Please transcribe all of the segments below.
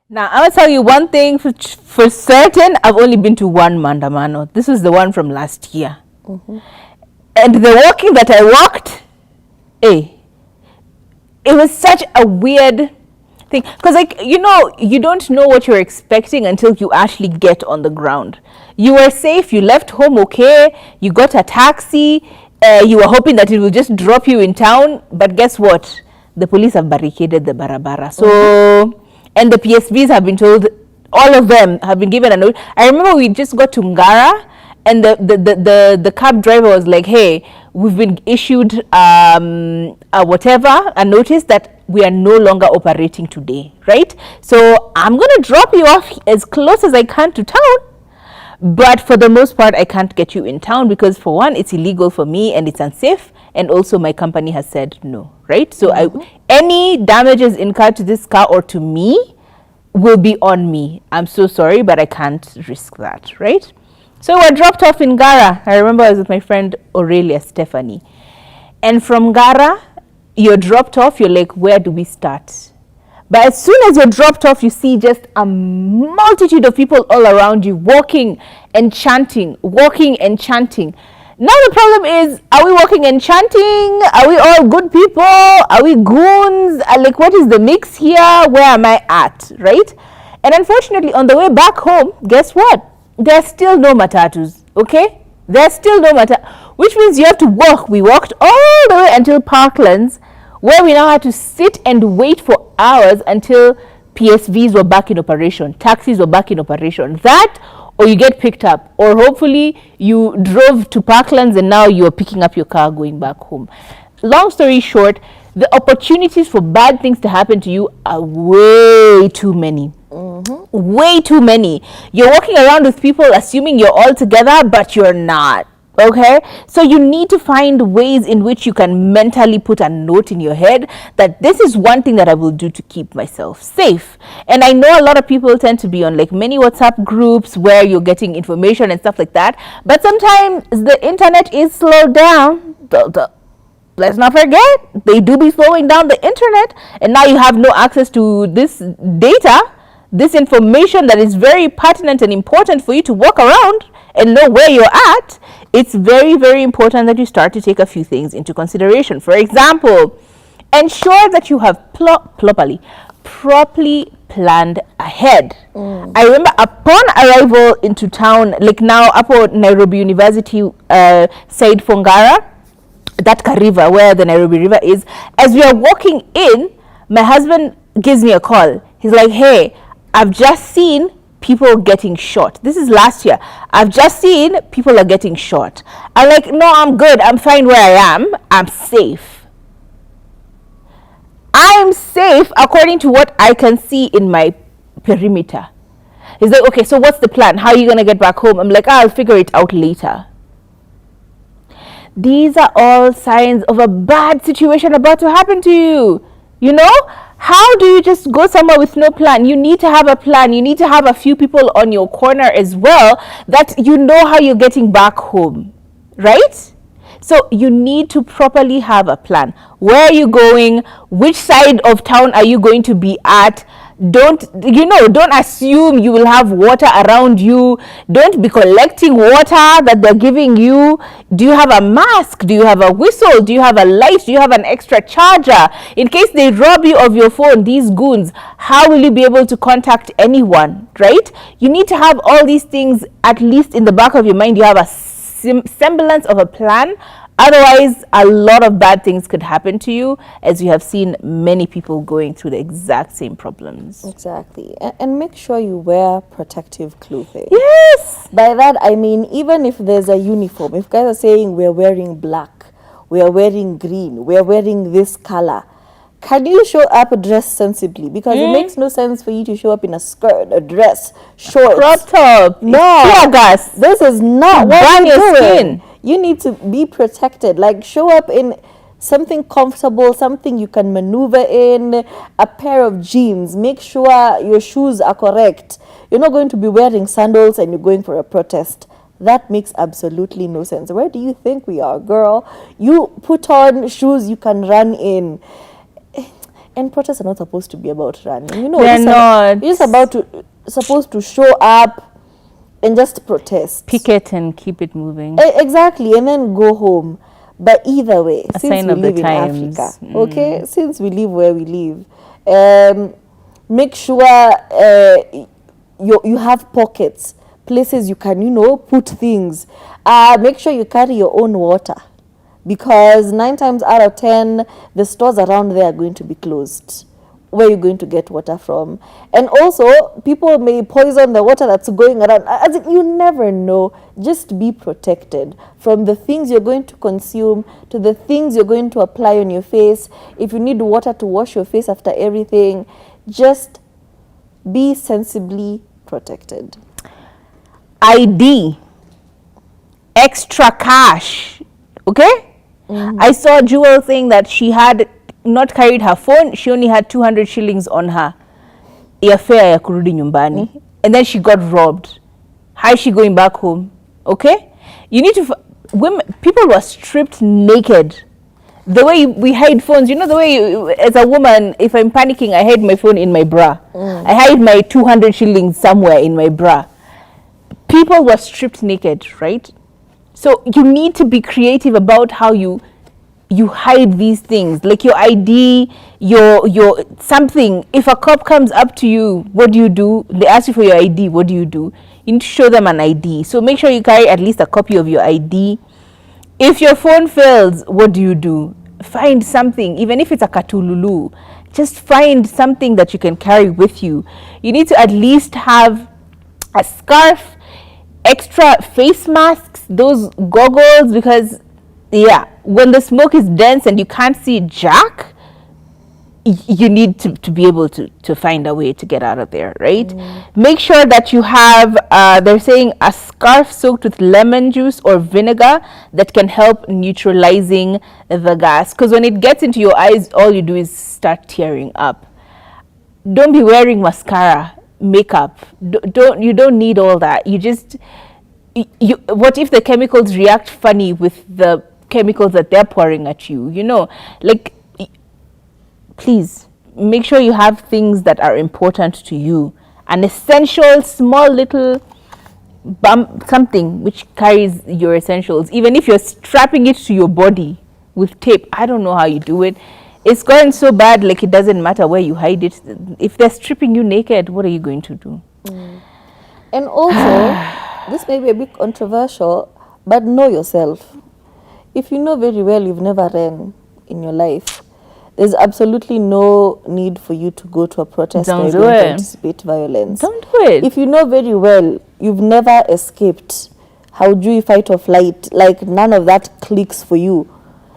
Now, I will tell you one thing for certain. I've only been to one Mandamano. This was the one from last year. And the walking that I walked, it was such a weird thing. Because, like, you don't know what you're expecting until you actually get on the ground. You were safe. You left home okay. You got a taxi. You were hoping that it will just drop you in town. But guess what? The police have barricaded the barabara. So... And the PSVs have been told, all of them have been given a note. I remember we just got to Ngara, and the cab driver was like, hey, we've been issued a notice that we are no longer operating today, right? So I'm going to drop you off as close as I can to town. But for the most part, I can't get you in town because, for one, it's illegal for me and it's unsafe. And also my company has said no, right? So any damages incurred to this car or to me will be on me. I'm so sorry, but I can't risk that, right? So we're dropped off in Ngara. I remember I was with my friend Aurelia Stephanie. And from Ngara, you're dropped off, you're like, where do we start? But as soon as you're dropped off, you see just a multitude of people all around you walking and chanting, walking and chanting. Now the problem is, are we walking and chanting? Are we all good people? Are we goons? Like, what is the mix here? Where am I at, right? And unfortunately, on the way back home, guess what? There's still no matatus, okay? There's still no matatu, which means you have to walk. We walked all the way until Parklands, where we now had to sit and wait for hours until PSVs were back in operation, taxis were back in operation. That, or you get picked up, or hopefully you drove to Parklands and now you're picking up your car going back home. Long story short, the opportunities for bad things to happen to you are way too many. Way too many. You're walking around with people assuming you're all together, but you're not. Okay, so you need to find ways in which you can mentally put a note in your head that this is one thing that I will do to keep myself safe. And I know a lot of people tend to be on like many WhatsApp groups where you're getting information and stuff like that, but sometimes the internet is slowed down. Let's not forget, they do be slowing down the internet, and now you have no access to this data, this information that is very pertinent and important for you to walk around and know where you're at. It's very, very important that you start to take a few things into consideration. For example, ensure that you have properly planned ahead. I remember upon arrival into town, like now up at Nairobi University side Fongara, that River where the Nairobi River is, as we are walking in, my husband gives me a call. He's like, hey, I've just seen people getting shot. This is last year. I've just seen people are getting shot. I'm like, no, I'm good. I'm fine where I am. I'm safe. I'm safe according to what I can see in my perimeter. He's like, okay, so what's the plan? How are you going to get back home? I'm like, I'll figure it out later. These are all signs of a bad situation about to happen to you. You know? How do you just go somewhere with no plan? You need to have a plan. You need to have a few people on your corner as well that you know how you're getting back home, right? So you need to properly have a plan. Where are you going? Which side of town are you going to be at? Don't assume you will have water around you. Don't be collecting water that they're giving you. Do you have a mask? Do you have a whistle? Do you have a light? Do you have an extra charger? In case they rob you of your phone, these goons, how will you be able to contact anyone, right? You need to have all these things at least in the back of your mind. You have a semblance of a plan. Otherwise, a lot of bad things could happen to you, as you have seen many people going through the exact same problems. Exactly. And make sure you wear protective clothing. Yes! By that, I mean, even if there's a uniform, if guys are saying we're wearing black, we're wearing green, we're wearing this color, can you show up dressed sensibly? Because it makes no sense for you to show up in a skirt, a dress, shorts. Crop top. No. This is not what you're doing. Skin. You need to be protected. Like, show up in something comfortable, something you can maneuver in, a pair of jeans. Make sure your shoes are correct. You're not going to be wearing sandals and you're going for a protest. That makes absolutely no sense. Where do you think we are, girl? You put on shoes you can run in. And protests are not supposed to be about running. You know, They're not. You're just supposed to show up and just protest. Picket and keep it moving. Exactly, and then go home. But either way, A since sign we of the live in times. Africa, okay, since we live where we live, make sure you have pockets, places you can, put things. Make sure you carry your own water, because 9 times out of 10, the stores around there are going to be closed. Where are you going to get water from? And also, people may poison the water that's going around. As in, you never know. Just be protected from the things you're going to consume to the things you're going to apply on your face. If you need water to wash your face after everything, just be sensibly protected. ID, extra cash, okay? I saw Jewel saying that she had not carried her phone. She only had 200 shillings on her ya fare ya kurudi nyumbani, and then she got robbed. How is she going back home? Okay, you need to people were stripped naked. The way we hide phones, the way as a woman, if I'm panicking, I hide my phone in my bra. I hide my 200 shillings somewhere in my bra. People were stripped naked, right? So you need to be creative about how you hide these things, like your ID, your something. If a cop comes up to you, what do? They ask you for your ID. What do? You need to show them an ID. So make sure you carry at least a copy of your ID. If your phone fails, what do? Find something, even if it's a katululu. Just find something that you can carry with you. You need to at least have a scarf, extra face masks, those goggles, because when the smoke is dense and you can't see jack, you need to be able to find a way to get out of there, right? Make sure that you have they're saying a scarf soaked with lemon juice or vinegar that can help neutralizing the gas, because when it gets into your eyes, all you do is start tearing up. Don't be wearing mascara, makeup. You don't need all that. What if the chemicals react funny with the chemicals that they're pouring at you? Please make sure you have things that are important to you, an essential small little something which carries your essentials, even if you're strapping it to your body with tape. I don't know how you do it. It's gotten so bad, like it doesn't matter where you hide it. If they're stripping you naked, what are you going to do? And also, this may be a bit controversial, but know yourself. If you know very well you've never ran in your life, there's absolutely no need for you to go to a protest Don't or do to it. anticipate violence. Don't do it. If you know very well you've never escaped how do you fight or flight, like none of that clicks for you,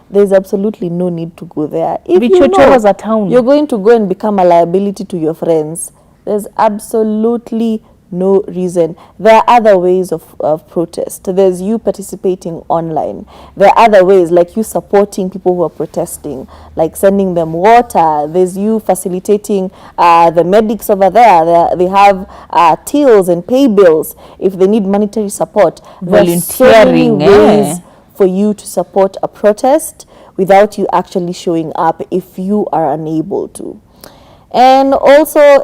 there's absolutely no need to go there. If you know a town. you're going to go and become a liability to your friends, there's absolutely no reason. There are other ways of protest. There's you participating online. There are other ways, like you supporting people who are protesting, like sending them water. There's you facilitating the medics over there. They have tills and pay bills if they need monetary support. There's so many ways for you to support a protest without you actually showing up if you are unable to. And also,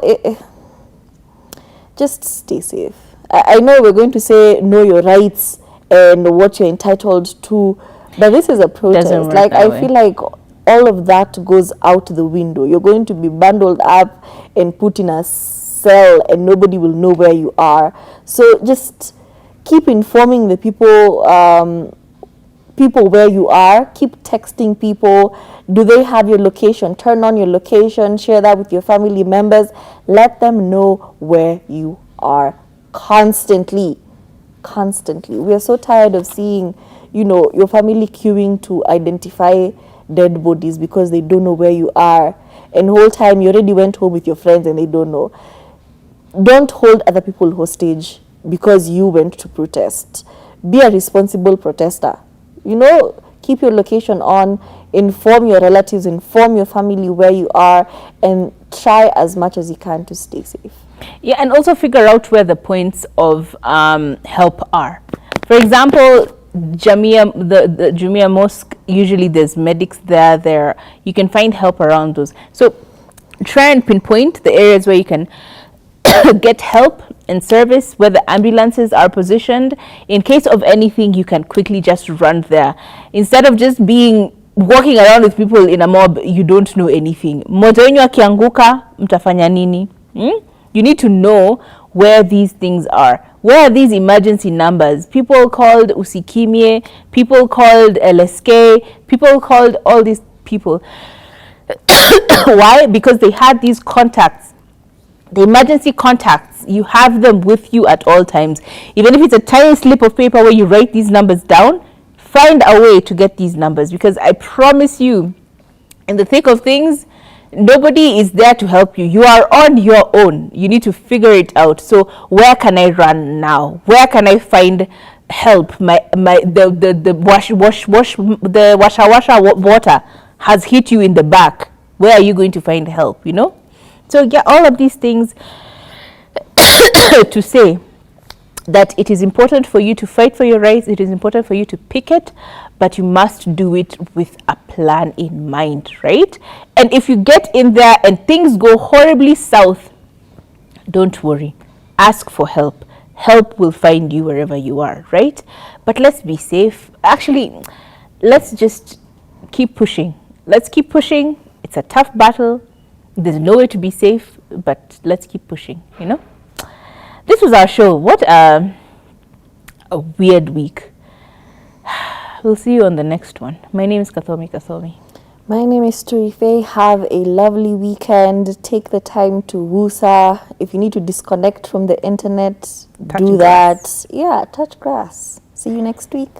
just stay safe. I know we're going to say know your rights and what you're entitled to, but this is a protest. Like, I feel like all of that goes out the window. You're going to be bundled up and put in a cell and nobody will know where you are. So just keep informing the people where you are. Keep texting people. Do they have your location? Turn on your location. Share that with your family members. Let them know where you are constantly. We are so tired of seeing, your family queuing to identify dead bodies because they don't know where you are. And the whole time you already went home with your friends and they don't know. Don't hold other people hostage because you went to protest. Be a responsible protester. Keep your location on, inform your relatives, inform your family where you are, and try as much as you can to stay safe. Yeah, and also figure out where the points of help are. For example, the Jamia Mosque, usually there's medics there. You can find help around those. So try and pinpoint the areas where you can get help and service, where the ambulances are positioned. In case of anything, you can quickly just run there instead of just walking around with people in a mob. You don't know anything. Mmoja wenyu akianguka mtafanya nini? You need to know where these things are. Where are these emergency numbers? People called Usikimie, people called LSK, people called all these people. Why? Because they had these contacts. The emergency contacts, you have them with you at all times. Even if it's a tiny slip of paper where you write these numbers down, find a way to get these numbers, because I promise you, in the thick of things, nobody is there to help you. You are on your own. You need to figure it out. So where can I run now? Where can I find help? The washa water has hit you in the back. Where are you going to find help? So yeah, all of these things to say that it is important for you to fight for your rights. It is important for you to picket, but you must do it with a plan in mind, right? And if you get in there and things go horribly south, don't worry. Ask for help. Help will find you wherever you are, right? But let's be safe. Actually, let's just keep pushing. Let's keep pushing. It's a tough battle. There's no way to be safe, but let's keep pushing, This was our show. What a weird week. We'll see you on the next one. My name is Kathomi. My name is Turife. Have a lovely weekend. Take the time to woosa. If you need to disconnect from the internet, do that. Yeah, touch grass. See you next week.